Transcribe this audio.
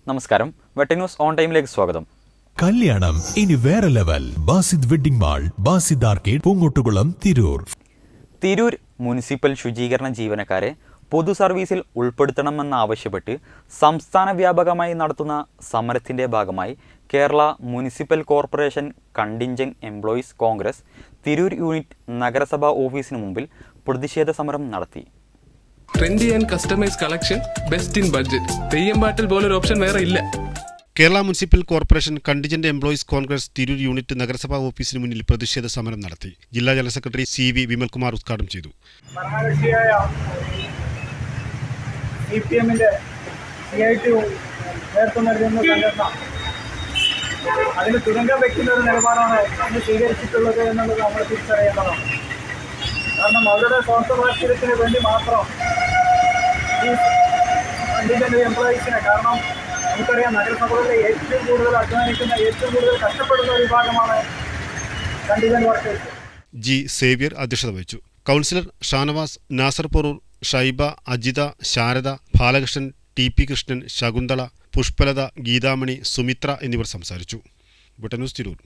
നമസ്കാരം, വെട്ട news on ടൈമിലേക്ക് സ്വാഗതം. കല്യാണം ഇനി വേറെ level. Basid wedding mall, Basid arcade, Poongottukulam, Tirur. Tirur municipal ശുചീകരണ ജീവനക്കാരെ പൊതു സർവീസിൽ ഉൾപ്പെടുത്തണമെന്നാവശ്യപ്പെട്ട് സംസ്ഥാന വ്യാപകമായി നടത്തുന്ന സമരത്തിന്റെ ഭാഗമായി Kerala municipal corporation contingent employees Congress Tirur unit നഗരസഭാ ഓഫീസിന് മുമ്പിൽ പ്രതിഷേധ സമരം നടത്തി. Trendy and customise collection, best in budget. Theyyam പാട്ടിൽ പോലൊരു ഓപ്ഷൻ വേറെ ഇല്ല. Kerala municipal corporation contingent employees Congress Tirur unit നഗരസഭാ ഓഫീസിന് മുന്നിൽ പ്രതിഷേധ സമരം നടത്തി. ജില്ലാ ജനറൽ സെക്രട്ടറി CV വിമൽകുമാർ ഉദ്ഘാടനം ചെയ്തു. അതിന് തുരങ്കം വയ്ക്കുന്ന ഒരു നിലപാടാണ് അന്ന് സ്വീകരിച്ചിട്ടുള്ളത് എന്നുള്ളത് നമ്മൾ തിരിച്ചറിയേണ്ടതാണ്. കാരണം അവരുടെ സ്വാർത്ഥ താല്പര്യത്തിന് വേണ്ടി മാത്രം ഈ കണ്ടിൻജന്റ് എംപ്ലോയീസിനെ, കാരണം നമുക്കറിയാം നഗരസഭകളിലെ ഏറ്റവും കൂടുതൽ അധ്വാനിക്കുന്ന, ഏറ്റവും കൂടുതൽ കഷ്ടപ്പെടുന്ന ഒരു വിഭാഗമാണ് കണ്ടിൻജന്റ് വർക്കേഴ്സ്. G. സേവ്യർ അധ്യക്ഷത വഹിച്ചു. കൗൺസിലർ ഷാനവാസ്, നാസർ പൊറൂർ, ഷൈബ, അജിത, ശാരദ, ബാലകൃഷ്ണൻ, TP കൃഷ്ണൻ, ശകുന്തള, പുഷ്പലത, ഗീതാമണി, സുമിത്ര എന്നിവർ സംസാരിച്ചു. വെട്ട ന്യൂസ് തിരൂർ.